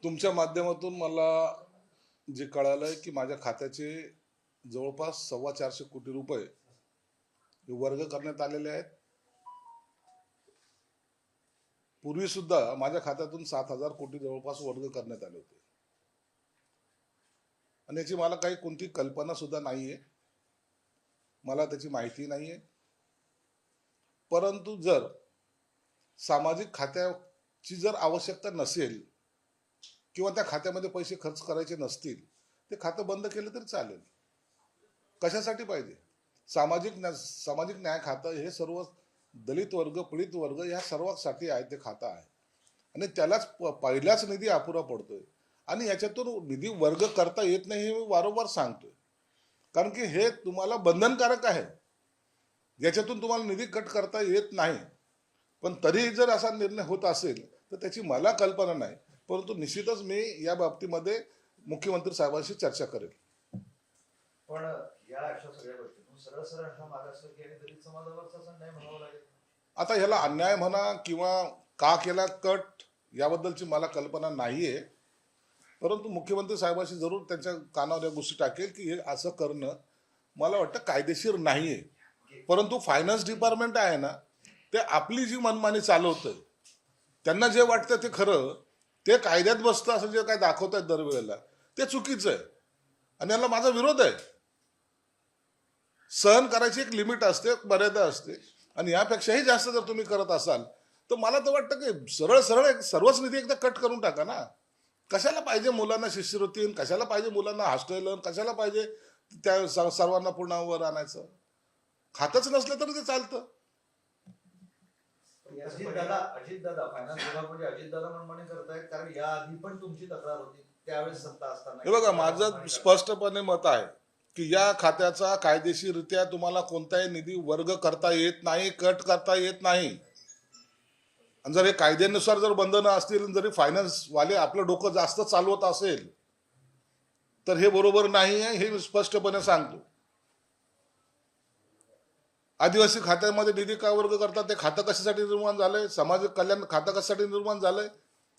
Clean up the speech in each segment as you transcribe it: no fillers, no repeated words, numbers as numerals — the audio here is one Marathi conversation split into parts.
तुमच्या माध्यमातून मला जे कळालंय की माझ्या खात्याचे जवळपास 450 कोटी रुपये हे वर्ग करण्यात आलेले आहेत. पूर्वी सुद्धा माझ्या खात्यातून 7,000 कोटी जवळपास वर्ग करण्यात आले होते आणि याची मला काही कोणती कल्पना सुद्धा नाहीये, मला त्याची माहिती नाहीये. परंतु जर सामाजिक खात्याची जर आवश्यकता नसेल किंवा त्या खात्यामध्ये पैसे खर्च करायचे नसतील, ते खातं बंद केलं तरी चालेल. कशासाठी पाहिजे? सामाजिक न्याय खातं हे सर्व दलित वर्ग, पीडित वर्ग या सर्वांसाठी आहे ते खातं आहे आणि त्यालाच पहिलाच निधी अपुरा पडतोय आणि याच्यातून निधी वर्ग करता येत नाही हे मी वारंवार सांगतोय. कारण की हे तुम्हाला बंधनकारक आहे, याच्यातून तुम्हाला निधी कट करता येत नाही. पण तरीही जर असा निर्णय होत असेल तर त्याची मला कल्पना नाही, परंतु निश्चितच मी या बाबतीमध्ये मुख्यमंत्री साहेबांशी चर्चा करेल. पण या अशा सगळ्या गोष्टीतून सरळ सरळ हा मागासवर्गीय आणि दलित समाजावरचा अन्याय म्हणावा लागेल. आता ह्याला अन्याय म्हणा किंवा का केला कट याबद्दलची मला कल्पना नाहीये, परंतु मुख्यमंत्री साहेबांशी जरूर त्यांच्या कानावर या गोष्टी टाकेल की हे असं करणं मला वाटतं कायदेशीर नाहीये. परंतु फायनान्स डिपार्टमेंट आहे ना, ते आपली जी मनमानी चालवतंय, त्यांना जे वाटतं ते खरं, ते कायद्यात बसतं असं जे काय दाखवत आहेत दरवेळेला, ते चुकीचं आहे आणि याला माझा विरोध आहे. सहन करायची एक लिमिट असते, एक मर्यादा असते आणि यापेक्षाही जास्त जर तुम्ही करत असाल तर मला तर वाटतं की सरळ सरळ सर्वच निधी एकदा कट करून टाका ना. कशाला पाहिजे मुलांना शिष्यवृत्ती, कशाला पाहिजे मुलांना हॉस्टेल, कशाला पाहिजे त्या सर्वांना पुन्हा आणायचं? खातच नसलं तरी ते चालतं. अजितदादा फायनान्स विभागामध्ये अजितदादा मनमानी करतायत, कारण या आधी पण तुमची तक्रार होती त्यावेळेस सत्ता असताना. हे बघा, माझं स्पष्टपणे मत आहे की या खात्याचा कायदेशीररित्या तुम्हाला कोणताही निधी वर्ग करता येत नाही, कट करता येत नाही. आणि जर हे कायद्यानुसार जर बंधनं असतील, जरी फायनान्स वाले आपलं डोकं जास्त चालवत असेल तर हे बरोबर नाही आहे, हे स्पष्टपणे सांगतो. आदिवासी खात्यामध्ये निधी का वर्ग करतात? ते खातं कशासाठी निर्माण झालंय? सामाजिक कल्याण खातं कशासाठी निर्माण झालंय?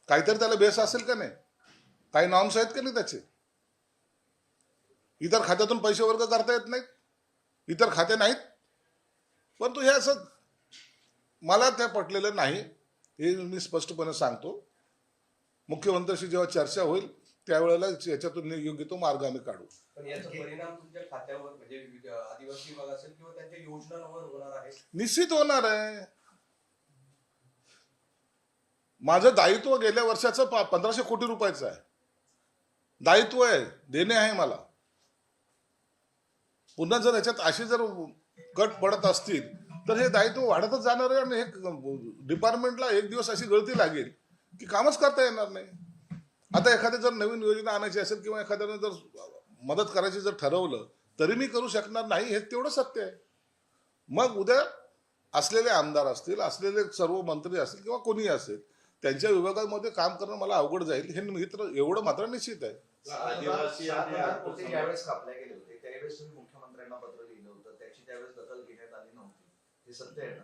काहीतरी त्याला बेस असेल का नाही? काही नॉर्म्स आहेत का नाही त्याचे? इतर खात्यातून पैसे वर्ग करता येत नाहीत, इतर खाते नाहीत. परंतु हे असं मला ते पटलेलं नाही, हे मी स्पष्टपणे सांगतो. मुख्यमंत्र्यांशी जेव्हा चर्चा होईल त्यावेळेला याच्यातून योग्य तो मार्ग आम्ही काढू. पण याचा परिणाम तुमच्या खात्यावर म्हणजे आदिवासी विभाग असेल किंवा त्यांच्या योजनांवर होणार आहे? निश्चित होणार आहे. माझं दायित्व गेल्या वर्षाचं 1,500 कोटी रुपयाचं आहे, दायित्व आहे, देणे आहे मला. पुन्हा जर याच्यात असे जर कट पडत असतील तर हे दायित्व वाढतच जाणार आहे आणि हे डिपार्टमेंटला एक दिवस अशी गळती लागेल की कामच करता येणार नाही. आता एखाद्या जर नवीन योजना आणायची असेल किंवा एखाद्याने जर मदत करायची जर ठरवलं तरी मी करू शकणार नाही, हे तेवढं सत्य आहे. मग उद्या असलेले आमदार असतील, असलेले सर्व मंत्री असतील किंवा कोणीही असेल, त्यांच्या विभागामध्ये काम करणं मला अवघड जाईल, हे मित्र एवढं मात्र निश्चित आहे. 7,000 कोटी ज्यावेळेस कापले गेले होते त्यावेळेस तुम्ही मुख्यमंत्र्यांना पत्र लिहिलं होतं, त्याची त्यावेळेस दखल घेण्यात आली नव्हती, हे सत्य आहे ना?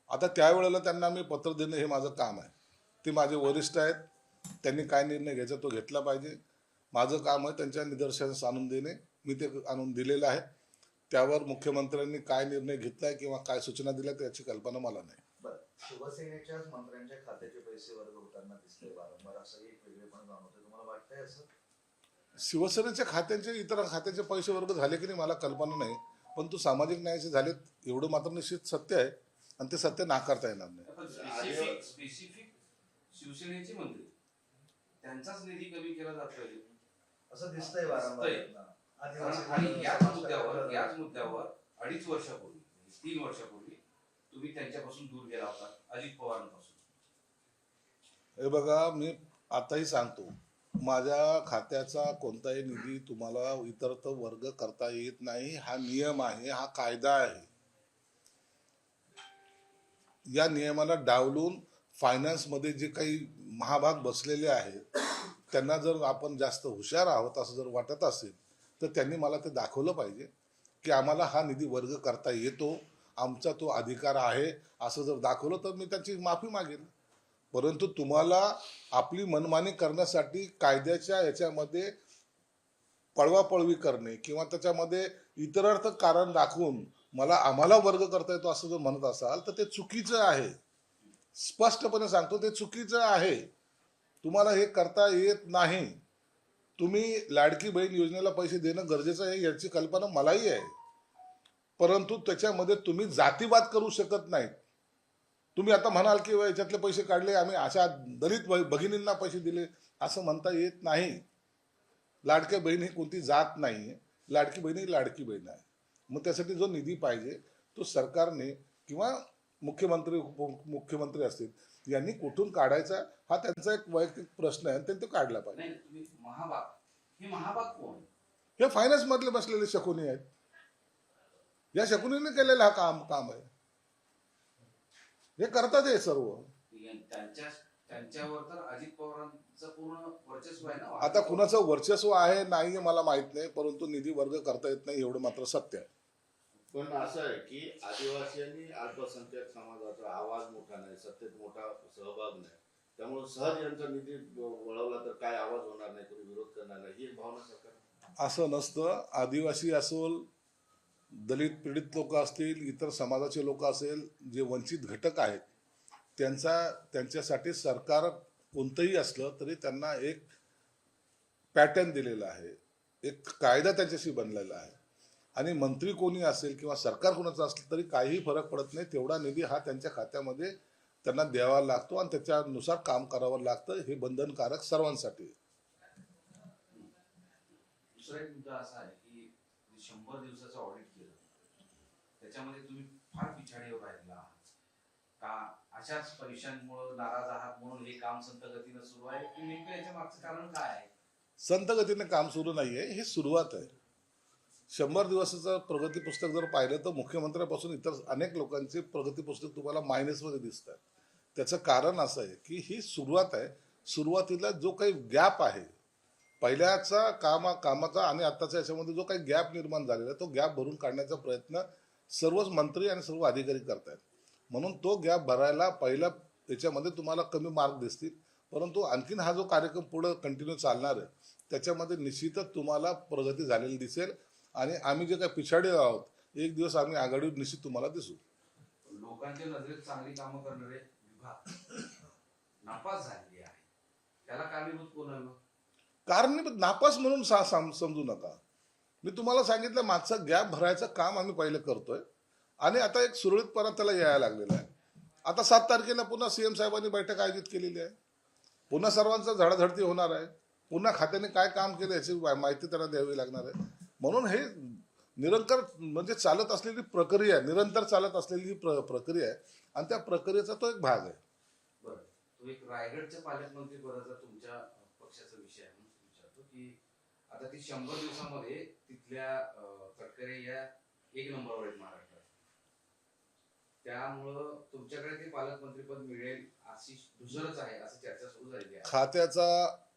आता त्यावेळेला त्यांना मी पत्र देणं हे माझं काम आहे. ते माझे वरिष्ठ आहेत, त्यांनी काय निर्णय घ्यायचा तो घेतला पाहिजे. माझं काम आहे त्यांच्या निदर्शनास आणून देणे, मी ते आणून दिलेलं आहे. त्यावर मुख्यमंत्र्यांनी काय निर्णय घेतलाय किंवा काय सूचना दिल्या त्याची कल्पना मला नाही. बरं, शिवसेनेच्याच मंत्र्यांच्या खात्याचे पैसे वर्ग होताना दिसतंय वारंवार, असं एक वेगळेपण जाणवतंय, तुम्हाला वाटतंय असं? शिवसेनेच्या खात्यांचे इतर खात्याचे पैसे वर्ग झाले की नाही मला कल्पना नाही, परंतु सामाजिक न्यायाचे झालेत एवढं मात्र निश्चित सत्य आहे आणि ते सत्य नाकारता येणार नाही. स्पेसिफिक शिवसेनेचे मंत्री त्यांचाच निधी कमी केला जातोय असं दिसतंय वारंवार. आणि याच मुद्द्यावर 2.5 वर्षापूर्वी 3 वर्षापूर्वी तुम्ही त्यांच्यापासून दूर गेला होता, अजित पवारांपासून. हे बघा, मी आताही सांगतो, माझ्या खात्याचा कोणताही निधी तुम्हाला इतरत्र वर्ग करता येत नाही. हा नियम आहे, हा कायदा आहे. या नियमाला डावलून फायनान्समध्ये जे काही महाभाग बसलेले आहेत त्यांना जर आपण जास्त हुशार आहोत असं जर वाटत असेल तर त्यांनी मला ते दाखवलं पाहिजे की आम्हाला हा निधी वर्ग करता येतो, आमचा तो अधिकार आहे, असं जर दाखवलं तर मी त्यांची माफी मागेन. परंतु तुम्हाला आपली मनमानी करण्यासाठी कायद्याच्या याच्यामध्ये पळवापळवी करणे किंवा त्याच्यामध्ये इतरार्थ कारण दाखवून आम्हाला वर्ग करता येतो असं जर म्हणत असाल तर ते चुकीचं आहे. स्पष्टपणे सांगतो ते चुकीचं आहे. तुम्हाला हे करता येत नाही. तुम्ही लाडकी बहीण योजनेला पैसे देणं गरजेचं आहे याची कल्पना मलाही आहे, परंतु त्याच्यामध्ये तुम्ही जातीवाद करू शकत नाहीत. तुम्ही आता म्हणाल की याच्यातले पैसे काढले आम्ही अशा दलित भगिनींना पैसे दिले असं म्हणता येत नाही. लाडक्या बहीण ही कोणती जात नाही. लाडकी बहीण ही लाडकी बहीण आहे. मग त्यासाठी जो निधी पाहिजे तो सरकारने किंवा मुख्यमंत्री उपमुख्यमंत्री असतील यांनी कुठून काढायचा हा त्यांचा एक वैयक्तिक प्रश्न आहे आणि त्यांनी तो काढला पाहिजे. नाही तुम्ही महाबाग, हे महाबाग कोण? हे फायनान्स मधले बसलेले शकुनी आहेत. या शकुनीने केलेलं हा काम आहे. हे करतात हे सर्व. त्यांच्यावर तर अजित पवारांचं पूर्ण वर्चस्व आहे ना. आता कुणाचं वर्चस्व आहे नाही मला माहित नाही, परंतु निधी वर्ग करता येत नाही एवढं मात्र सत्य आहे. पण असं आहे की आदिवासी आणि अल्पसंख्याक समाजाचा आवाज मोठा नाही, सत्तेत मोठा सहभाग नाही, त्यामुळे सहज यांचा निधी वळवला तर काय आवाज होणार नाही, कोणी विरोध करणार नाही, ही एक भावना सरकार. असं नसतं. आदिवासी असोल, दलित पीडित लोक असतील, इतर समाजाचे लोक असेल, जे वंचित घटक आहेत त्यांच्यासाठी सरकार कोणतंही असलं तरी त्यांना एक पॅटर्न दिलेला आहे, एक कायदा त्यांच्याशी बनलेला आहे. आणि मंत्री कोणी असेल किंवा सरकार कोणाचं असलं तरी काही फरक पडत नाही. तेवढा निधी हा त्यांच्या खात्यामध्ये त्यांना द्यावा लागतो आणि त्याच्यानुसार काम करावं लागतं. हे बंधनकारक सर्वांसाठी. दुसरा एक मुद्दा असा आहे की 100 दिवसाचं ऑडिट केलं, त्याच्यामध्ये तुम्ही फार पिछाडीवर राहिला आहात का? अशाच परीक्षांमुळे नाराज आहात म्हणून हे काम संत गतीनं सुरू आहे की नेमकं याच्या मागचं कारण काय आहे? संत गतीने काम सुरू नाहीये, हे सुरुवात आहे. 100 दिवसाचं प्रगती पुस्तक जर पाहिलं तर मुख्यमंत्र्यापासून इतर अनेक लोकांचे प्रगती पुस्तक तुम्हाला मायनसमध्ये दिसतात. त्याचं कारण असं आहे की ही सुरुवात आहे. सुरुवातीला जो काही गॅप आहे पहिल्याचा कामाचा आणि आत्ताच्या याच्यामध्ये जो काही गॅप निर्माण झालेला आहे तो गॅप भरून काढण्याचा प्रयत्न सर्वच मंत्री आणि सर्व अधिकारी करतायत. म्हणून तो गॅप भरायला पहिल्या याच्यामध्ये तुम्हाला कमी मार्क दिसतील, परंतु आणखीन हा जो कार्यक्रम पुढे कंटिन्यू चालणार आहे त्याच्यामध्ये निश्चितच तुम्हाला प्रगती झालेली दिसेल आणि आम्ही जे काही पिछाडी आहोत एक दिवस आम्ही आघाडीवर निश्चित तुम्हाला दिसू. लोकांच्या नजरेत चांगली कामं करणारे विभाग नापास झालेली आहे, त्याला कारणीभूत कोण आहे? कारण नापास म्हणून समजू नका. मी तुम्हाला सांगितलं मागचा गॅप भरायचं काम आम्ही पहिले करतोय आणि आता एक सुरळीतपणा त्याला यायला लागलेला आहे. आता 7 तारखेला पुन्हा सीएम साहेबांनी बैठक आयोजित केलेली आहे. पुन्हा सर्वांचा झाडाझडती होणार आहे. पुन्हा खात्याने काय काम केलं याची माहिती त्यांना द्यावी लागणार आहे. म्हणून हे निरंतर म्हणजे चालत असलेली प्रक्रिया आहे, निरंतर चालत असलेली प्रक्रिया आहे आणि त्या प्रक्रियेचा तो एक भाग आहे. बरं, तो एक रायगडच्या पालकमंत्री पदाचा तुमच्या पक्षाचा विषय आहे म्हणून विचारतो की आता ती 100 दिवसामध्ये तिथल्या तटकरे या 1 नंबरवर आहेत महाराष्ट्रात, त्यामुळं तुमच्याकडे ते पालकमंत्रीपद मिळेल अशी धुसरच आहे असं चर्चा सुरू झालेली आहे. खात्याचा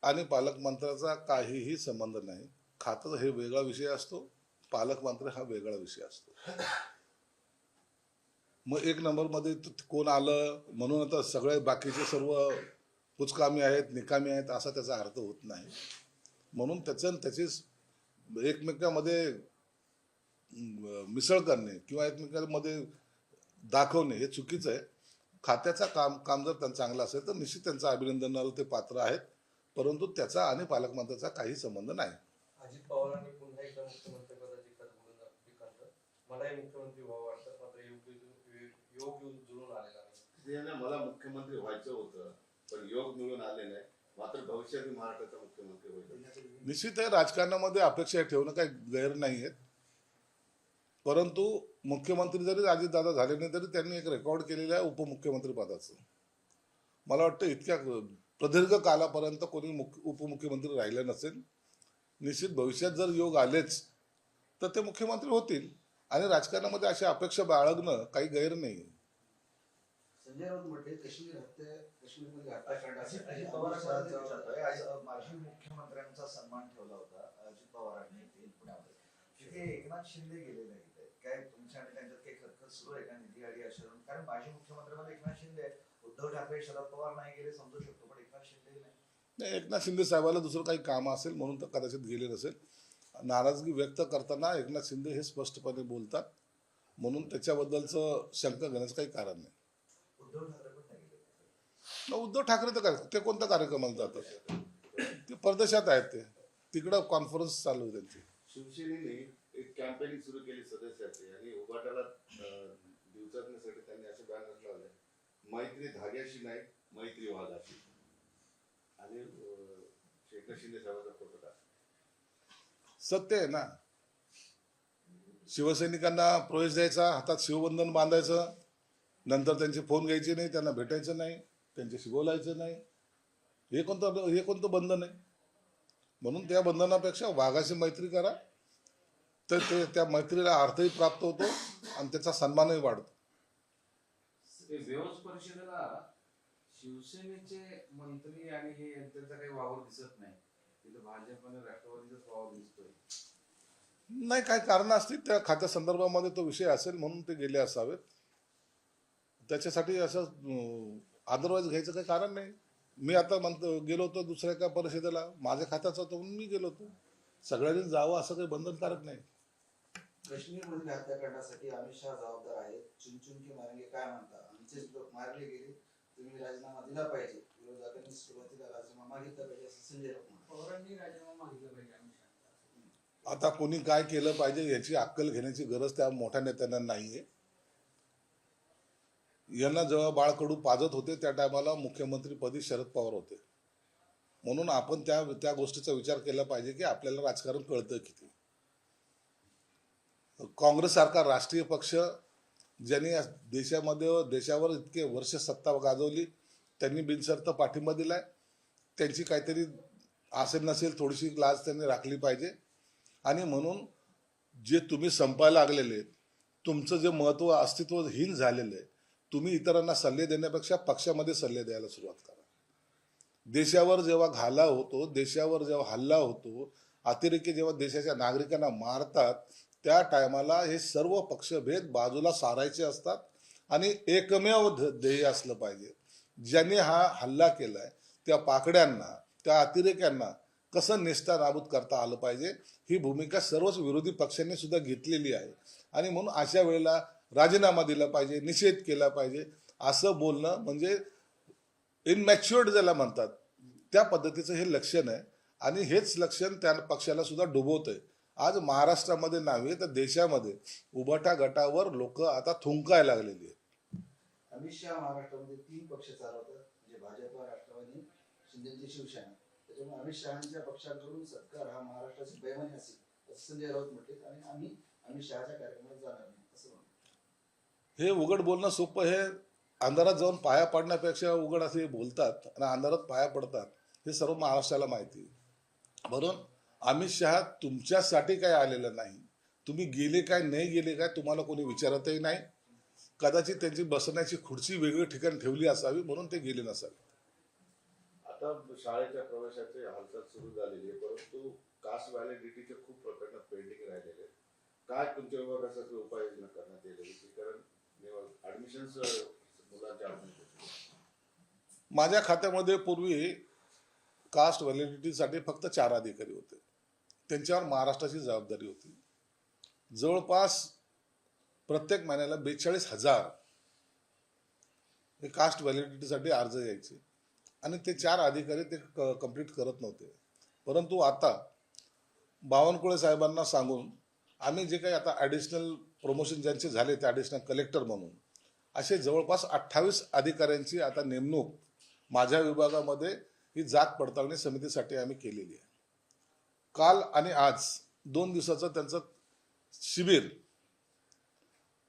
आणि पालकमंत्र्याचा काहीही संबंध नाही. खातं हे वेगळा विषय असतो, पालकमंत्री हा वेगळा विषय असतो. मग 1 नंबरमध्ये कोण आलं म्हणून आता सगळे बाकीचे सर्व कुचकामी आहेत, निकामी आहेत असा त्याचा अर्थ होत नाही. म्हणून त्याची एकमेकांमध्ये मिसळ करणे किंवा एकमेकांमध्ये दाखवणे हे चुकीचं आहे. खात्याचा काम जर त्यांचा चांगला असेल तर निश्चित त्यांचं अभिनंदनाला ते पात्र आहेत, परंतु त्याचा आणि पालकमंत्र्याचा काही संबंध नाही. अजित पवारांनी पुन्हा एकदा मुख्यमंत्रीपदाची खत बोलून मलाही मुख्यमंत्री व्हावं वाटतं, मात्र योग जुळून आलेला नाही. मला मुख्यमंत्री व्हायचं होतं पण योग मिळून आले नाही, मात्र भविष्यात महाराष्ट्राचा मुख्यमंत्री होईल. निश्चित आहे राजकारणामध्ये अपेक्षा ठेवणं काही गैर नाही आहेत, परंतु मुख्यमंत्री जरी अजितदादा झाले नाही तरी त्यांनी एक रेकॉर्ड केलेलं आहे उपमुख्यमंत्री पदाचं. मला वाटतं इतक्या प्रदीर्घ कालापर्यंत कोणी उपमुख्यमंत्री राहिलं नसेल. निश्चित भविष्यात जर योग आलेच तर ते मुख्यमंत्री होतील आणि राजकारणामध्ये अशी अपेक्षा बाळगणं काही गैर नाही. संजय राऊत म्हटले काश्मीरमध्ये हत्याकांड अजित पवारांचा विचारतोय, माजी मुख्यमंत्र्यांचा सन्मान ठेवला होता अजित पवारांनी पुण्यामध्ये, तिथे एकनाथ शिंदे गेलेले आहेत. काय तुमच्या आणि त्यांच्यात काही खतखत सुरू आहे का निधी आणि अशा? कारण माजी मुख्यमंत्र्यांमध्ये एकनाथ शिंदे आहेत, उद्धव ठाकरे शरद पवार नाही गेले समजू शकतो, पण एकनाथ शिंदे नाही. नाही, एकनाथ शिंदे साहेबाला दुसरं काही काम असेल म्हणून तर कदाचित गेले नसेल. नाराजगी व्यक्त करताना एकनाथ शिंदे हे स्पष्टपणे बोलतात, म्हणून त्याच्याबद्दलचं शंका घेण्याचं काही कारण नाही. उद्धव ठाकरे पण नाही गेले. मग उद्धव ठाकरे तर काय, ते कोणत्या कार्यक्रमाला जातात? ते परदेशात आहेत, ते तिकडं कॉन्फरन्स चालू आहे त्यांची. शिवसेनेने एक कॅम्पेनिंग सुरू केली सदस्याची आणि उभाटाला दिवसातण्यासाठी त्यांनी असे बॅनर लावले, मैत्री धाग्याशी नाही मैत्री वाघाशी, आणि एकनाथ शिंदे साहेबांचा फोटो टाकला. सत्य आहे ना, शिवसैनिकांना प्रवेश द्यायचा, हातात शिवबंधन बांधायचं, नंतर त्यांचे फोन घ्यायचे नाही, त्यांना भेटायचं नाही, त्यांच्याशी बोलायचं नाही, हे कोणतं बंधन आहे? म्हणून त्या बंधनापेक्षा वाघाशी मैत्री करा, तर ते त्या मैत्रीला अर्थही प्राप्त होतो आणि त्याचा सन्मानही वाढतो. व्यवस्थ परिषदेला शिवसेनेचे मंत्री आणि हे त्यांचा काही वावर दिसत नाही, तिथं भाजप आणि राष्ट्रवादीचाच वावर दिसतोय. नाही, काही कारण असतील त्या खात्या संदर्भामध्ये, तो विषय असेल म्हणून ते गेले असावेत. त्याच्यासाठी असं अदरवाईज घ्यायचं काही कारण नाही. मी आता म्हणतो गेलो होतो दुसऱ्या एका परिषदेला, माझ्या खात्याचा होतो म्हणून मी गेलो होतो. सगळ्यांनी जावं असं काही बंधनकारक नाही. काश्मीरमधील हत्याकांडासाठी अमित शहा जबाबदार आहेत. चुन के मारेंगे काय म्हणता? आमचेच लोक मारले गेले, तुम्ही राजीनामा दिला पाहिजे. विरोधकांनी सुरुवातीला राजीनामा मागितला पाहिजे असं संजय राऊत म्हणाले. पवारांनी राजीनामा मागितला पाहिजे अमित शहा. आता कोणी काय केलं पाहिजे याची अक्कल घेण्याची गरज त्या मोठ्या नेत्यांना नाहीये. यांना जेव्हा बाळकडू पाजत होते त्या टायमाला मुख्यमंत्रीपदी शरद पवार होते, म्हणून आपण त्या गोष्टीचा विचार केला पाहिजे की आपल्याला राजकारण कळतं किती. काँग्रेस सारखा राष्ट्रीय पक्ष ज्यांनी देशावर इतके वर्ष सत्ता गाजवली, त्यांनी बिनशर्त पाठिंबा दिलाय. त्यांची काहीतरी असेल नसेल थोडीशी लाज त्यांनी राखली पाहिजे. आणि म्हणून जे तुम्ही संपायला लागलेले, तुमचं जे महत्व अस्तित्वहीन झालेलं आहे, तुम्ही इतरांना सल्ले देण्यापेक्षा पक्षामध्ये सल्ले द्यायला सुरुवात करा. देशावर जेव्हा घाला होतो, देशावर जेव्हा हल्ला होतो, अतिरेकी जेव्हा देशाच्या नागरिकांना मारतात, त्या टायमाला हे सर्व पक्षभेद बाजूला सारायचे असतात आणि एकमेव ध्येय असलं पाहिजे. ज्यांनी हा हल्ला केलाय त्या पाकड्यांना, त्या अतिरेक्यांना कसं नेस्तानाबूत करता आलं पाहिजे, ही भूमिका सर्वच विरोधी पक्षांनी सुद्धा घेतलेली आहे. आणि म्हणून अशा वेळेला राजीनामा दिला पाहिजे, निषेध केला पाहिजे, असं बोलणं म्हणजे इनमॅच्युअर्ड ज्याला म्हणतात त्या पद्धतीचं हे लक्षण आहे. आणि हेच लक्षण त्या पक्षाला सुद्धा डुबवतंय. आज महाराष्ट्रामध्ये नव्हे तर देशामध्ये उभाटा गटावर लोक आता थुंकायला लागलेली आहेत. अमित शहा महाराष्ट्रामध्ये 3 पक्ष चालवतात, म्हणजे भाजप, राष्ट्रवादी, शिंदेची शिवसेना. त्याच्यामुळे अमित शहाच्या पक्षाकडून सत्कार हा महाराष्ट्राची बेमानी असेल असं संजय राऊत म्हटले. आणि आम्ही अमित शहाच्या कार्यक्रमात जाणार नाही असं म्हणतो. हे उघड बोलणं सोपं, हे अंधारात जाऊन पाया पडण्यापेक्षा उघड असे बोलतात आणि अंधारात पाया पडतात, हे सर्व महाराष्ट्राला माहिती आहे. म्हणून अमित शहा तुमच्यासाठी काय आलेलं नाही. तुम्ही गेले काय नाही गेले काय तुम्हाला कोणी विचारतही नाही. कदाचित त्यांची बसण्याची खुर्ची वेगळी ठिकाणी ठेवली असावी म्हणून ते गेले नसावे. आता शाळेच्या प्रवेशाची हालचाल सुरू झालेली आहे, परंतु कास्ट व्हॅलिडिटीचे खूप प्रकरण पेंडिंग राहिलेले आहेत. काय तुमच्या विभागासाठी उपाययोजना करण्यात येईल? कारण ऍडमिशन्स मुलांच्या माझ्या खात्यामध्ये पूर्वी कास्ट व्हॅलिडिटीसाठी फक्त 4 अधिकारी होते. त्यांच्यावर महाराष्ट्राची जबाबदारी होती. जवळपास प्रत्येक महिन्याला 42,000 हे कास्ट व्हॅलिडिटीसाठी अर्ज यायचे आणि ते 4 अधिकारी ते कंप्लीट करत नव्हते. परंतु आता बावनकुळे साहेबांना सांगून आम्ही जे काही आता ॲडिशनल प्रमोशन ज्यांचे झाले ते ॲडिशनल कलेक्टर म्हणून असे जवळपास 28 अधिकाऱ्यांची आता नेमणूक माझ्या विभागामध्ये ही जात पडताळणी समितीसाठी आम्ही केलेली आहे. काल आणि आज 2 दिवसाचं त्यांचं शिबिर,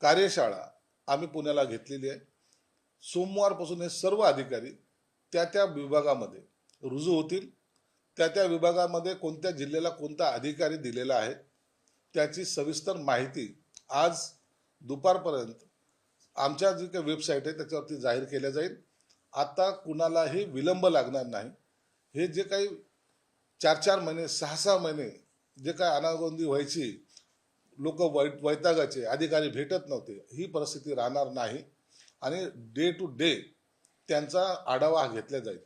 कार्यशाळा आम्ही पुण्याला घेतलेली आहे. सोमवारपासून हे सर्व अधिकारी त्या विभागामध्ये रुजू होतील. त्या विभागामध्ये कोणत्या जिल्ह्याला कोणता अधिकारी दिलेला आहे त्याची सविस्तर माहिती आज दुपारपर्यंत आमच्या जी काही वेबसाईट आहे त्याच्यावरती जाहीर केल्या जाईल. आता कुणालाही विलंब लागणार नाही. हे जे काही 4-4 महिने 6-6 महिने जे काही अनागोंदी व्हायची, लोक वैतागाचे, अधिकारी भेटत नव्हते, ही परिस्थिती राहणार नाही. आणि डे टू डे त्यांचा आढावा घेतला जाईल.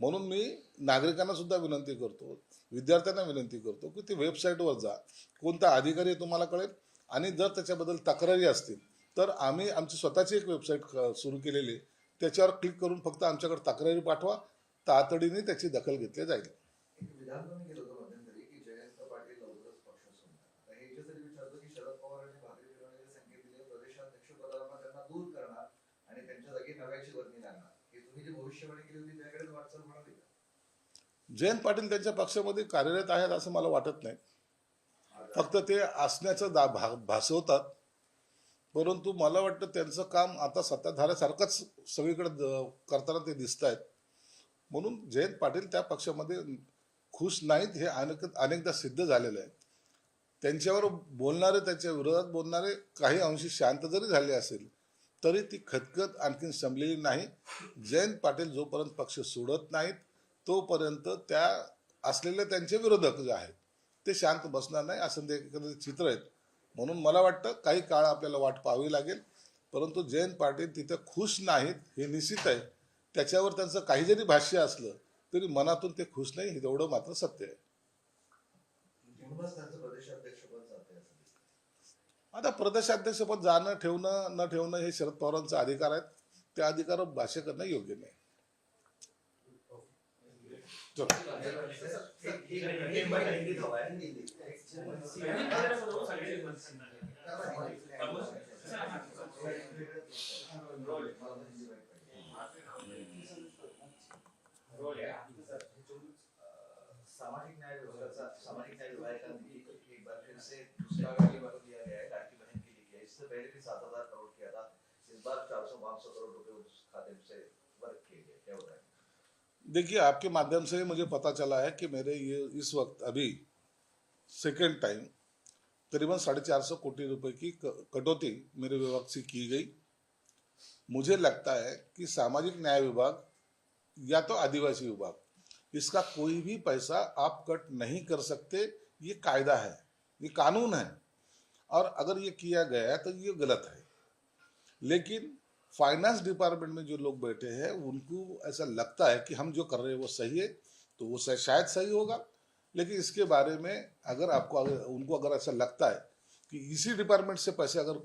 म्हणून मी नागरिकांना सुद्धा विनंती करतो, विद्यार्थ्यांना विनंती करतो की ते वेबसाईटवर जा, कोणता अधिकारी आहे तुम्हाला कळेल, आणि जर त्याच्याबद्दल तक्रारी असतील तर आम्ही आमची स्वतःची एक वेबसाईट सुरू केलेली आहे, त्याच्यावर क्लिक करून फक्त आमच्याकडे तक्रारी पाठवा, तातडीने त्याची दखल घेतली जाईल. एक विधान तुम्ही केलं होतं मध्यंतरी की जयंत पाटील लवकरच पक्ष सोडणार. आता हे याच्यासाठी विचारतो की शरद पवार आणि भाकरी फिरवण्याचे संकेत दिले, प्रदेशाध्यक्ष पदाला त्यांना दूर करणार आणि त्यांच्या जागी नव्याची वर्णी लागणार. हे तुम्ही जी भविष्यवाणी केली होती त्याकडेच वाटचाल म्हणाली का? जयंत पाटील त्यांच्या पक्षामध्ये कार्यरत आहेत असं मला वाटत नाही. फक्त ते असण्याचं भासवतात, परंतु मला वाटतं त्यांचं काम आता सत्ताधाऱ्यासारखंच सगळीकडे करताना ते दिसत आहेत. म्हणून जयंत पाटील त्या पक्षामध्ये खुश नाहीत हे अनेकदा सिद्ध झालेलं आहे. त्यांच्यावर बोलणारे, त्यांच्या विरोधात बोलणारे काही अंशी शांत जरी झाले असेल तरी ती खतखत आणखीन संपलेली नाही. जयंत पाटील जोपर्यंत पक्ष सोडत नाहीत तोपर्यंत त्या असलेले त्यांचे विरोधक जे आहेत ते शांत बसणार नाही, असं ते एखादं चित्र आहेत. म्हणून मला वाटतं काही काळ आपल्याला वाट पाहावी लागेल, परंतु जयंत पाटील तिथे खुश नाहीत हे निश्चित आहे. त्याच्यावर त्यांचं काही जरी भाष्य असलं तरी मनातून ते खुश नाही, हे तेवढं मात्र सत्य आहे. म्हणूनच त्यांचं प्रदेशाध्यक्षपद जाते असं दिसतं. आता प्रदेशाध्यक्षपद जाणं ठेवणं न ठेवणं हे शरद पवारांचा अधिकार आहेत, त्या अधिकारावर भाष्य करणं योग्य नाही. चलो. सामाजिक न्याय विभागाने एक बार फिर से दूसरा वाला दिया गया है, राखी बहन के लिए किया। इससे पहले भी 7,000 करोड़ किया था, इस बार 400-500 करोड़ रुपए उस खाते से वर्क किए गए, क्या बताएं? देखिए, आपके माध्यम से मुझे पता चला है कि मेरे ये इस वक्त अभी सेकेंड टाइम करीबन 450 कोटी रुपए की कटौती मेरे विभाग से की गई। मुझे लगता है कि सामाजिक न्याय विभाग या तो आदिवासी विभाग, इसका कोई भी पैसा आप कट नहीं कर सकते, ये कायदा है, ये कानून है, और अगर ये किया गया है तो ये गलत है। लेकिन फाइनेंस डिपार्टमेंट में जो लोग बैठे हैं उनको ऐसा लगता है कि हम जो कर रहे हैं वो सही है, तो वो शायद सही होगा। लेकिन इसके बारे में उनको अगर ऐसा लगता है कि इसी डिपार्टमेंट से पैसे अगर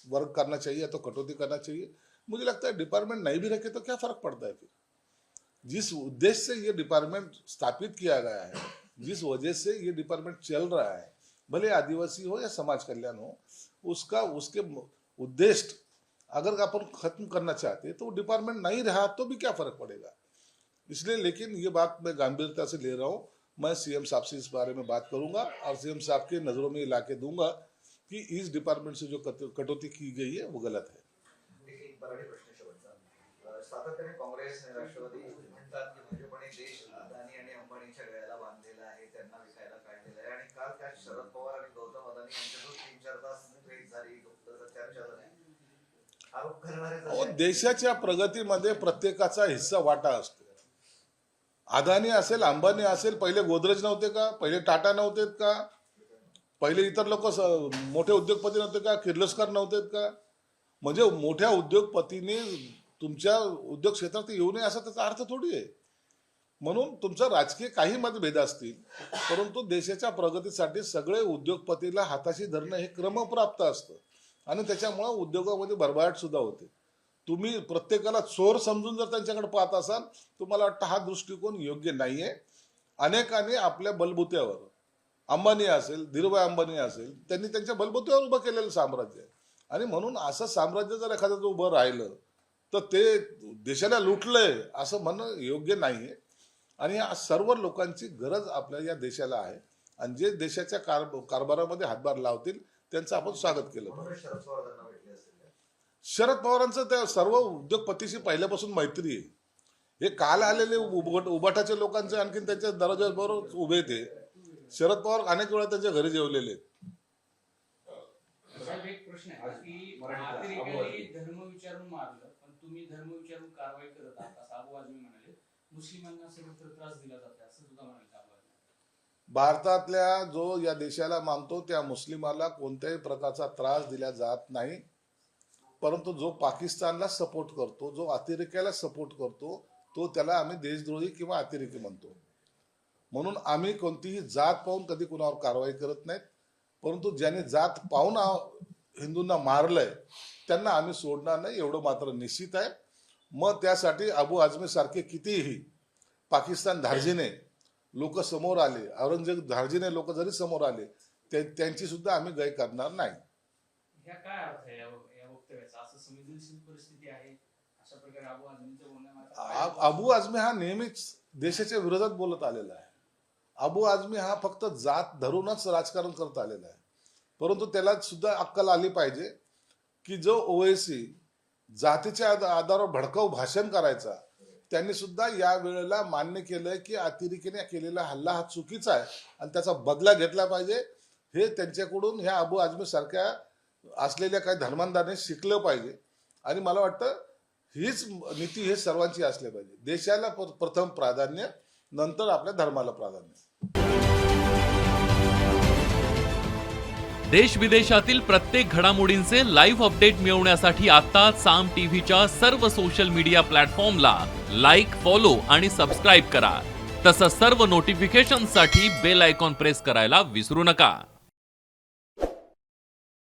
वर्क करना चाहिए तो कटौती करना चाहिए, मुझे लगता है डिपार्टमेंट नहीं भी रखे तो क्या फर्क पड़ता है। फिर जिस उद्देश्य से ये डिपार्टमेंट स्थापित किया गया है, जिस वजह से ये डिपार्टमेंट चल रहा है, भले आदिवासी हो या समाज कल्याण हो, उसके उद्देश्य अगर अपन खत्म करना चाहते हैं तो डिपार्टमेंट नहीं रहा तो भी क्या फर्क पड़ेगा। इसलिए लेकिन ये बात मैं गंभीरता से ले रहा हूँ, मैं सीएम साहब से इस बारे में बात करूंगा और सीएम साहब के नजरों में ला के दूंगा कि इस डिपार्टमेंट से जो कटौती की गई है वो गलत है। एक मराठी प्रश्न शेवटचा. सातत्याने काँग्रेस आणि राष्ट्रवादी म्हणतात की भाजपने देश अदानी आणि अंबानीच्या गळ्याला बांधलेला आहे, त्यांना विकायला काढलेलं आहे, आणि काल त्या शरद पवार आणि गौतम अदानी यांच्यातून 3-4 तास भेट झाली, चर्चा झाली. आरोप करणारे देशाच्या प्रगतीमध्ये प्रत्येकाचा हिस्सा वाटा असतो. अदानी असेल, अंबानी असेल, पहिले गोदरेज नव्हते का, पहिले टाटा नव्हते का, पहिले इतर लोक मोठे उद्योगपती नव्हते का, किर्लोस्कर नव्हते का. म्हणजे मोठ्या उद्योगपतीने तुमच्या उद्योग क्षेत्रात येऊ नये असा त्याचा अर्थ थोडी आहे. म्हणून तुमचा राजकीय काही मतभेद असतील, परंतु देशाच्या प्रगतीसाठी सगळे उद्योगपतीला हाताशी धरणं हे क्रमप्राप्त असतं आणि त्याच्यामुळे उद्योगामध्ये भरभराट सुद्धा होते. तुम्ही प्रत्येकाला चोर समजून जर त्यांच्याकडे पाहत असाल तर मला वाटतं हा दृष्टिकोन योग्य नाहीये. अनेकांनी आपल्या बलबुत्यावर, अंबानी असेल, धीरूभाई अंबानी असेल, त्यांनी त्यांच्या बलबुत्यावर उभं केलेलं साम्राज्य आहे, आणि म्हणून असं साम्राज्य जर एखाद्याचं उभं राहिलं तर ते देशाला लुटलंय असं म्हणणं योग्य नाहीये. आणि या सर्व लोकांची गरज आपल्या या देशाला आहे, आणि जे देशाच्या कारभारामध्ये हातभार लावतील त्यांचं आपण स्वागत केलं पाहिजे. शरद पवार त्यांना भेटले असतील. शरद पवारांचं त्या सर्व उद्योगपतीशी पहिल्यापासून मैत्री आहे. हे काल आलेले उबाटाच्या लोकांचे आणखीन त्यांच्या दरवाजाबरोबर उभे ते शरद पवार अनेक वेळा त्यांच्या घरी जेवलेले आहेत. साहेब, एक प्रश्न आहे की अतिरेक्यांनी धर्म विचारून मारलं, पण तुम्ही धर्म विचारून कारवाई करत आहात असं अबू आझमी म्हणाले. मुस्लिमांना सर्वत्र त्रास दिला जातो असं सुद्धा म्हणाले अबू आझमी. भारतातल्या जो या देशाला मानतो त्या मुस्लिमाला कोणत्याही प्रकारचा त्रास दिला जात नाही. परंतु जो पाकिस्तानला सपोर्ट करतो, जो अतिरेक्याला सपोर्ट करतो, तो त्याला आम्ही देशद्रोही किंवा अतिरेकी म्हणतो. म्हणून आम्ही कोणतीही जात पाहून कधी कुणावर कारवाई करत नाहीत, परंतु ज्याने जात पाहून हिंदूंना मारलंय त्यांना आम्ही सोडणार नाही एवढं मात्र निश्चित आहे. मग त्यासाठी अबू आझमी सारखे कितीही पाकिस्तान धार्जिणे लोक समोर आले, औरंगजेब धार्जिणे लोक जरी समोर आले, त्यांची सुद्धा आम्ही गय करणार नाही. ह्या काय अर्थ आहे या वक्तव्याचा? असं संवेदनशील परिस्थिती आहे अशा प्रकारे अबू आझमीचं बोलणं अबू आझमी हा नेहमीच देशाच्या विरोधात बोलत आलेला आहे. अबू आझमी हा फक्त जात धरूनच राजकारण करत आलेला आहे. परंतु त्याला सुद्धा अक्कल आली पाहिजे की जो ओवैसी जातीच्या आधारावर भडकाऊ भाषण करायचा, त्यांनी सुद्धा या वेळेला मान्य केलंय की अतिरेकीने केलेला हल्ला हा चुकीचा आहे आणि त्याचा बदला घेतला पाहिजे. हे त्यांच्याकडून ह्या अबू आझमी सारख्या असलेल्या काही धर्मांधाने शिकलं पाहिजे. आणि मला वाटतं हीच नीती हे सर्वांची असली पाहिजे. देशाला प्रथम प्राधान्य, नंतर आपल्या धर्माला प्राधान्य. देश विदेशातील प्रत्येक घडामोडींचे लाईव्ह अपडेट मिळवण्यासाठी आता साम टीव्हीच्या सर्व सोशल मीडिया प्लॅटफॉर्मला लाईक, फॉलो आणि सबस्क्राईब करा. तसंच सर्व नोटिफिकेशनसाठी बेल आयकॉन प्रेस करायला विसरू नका.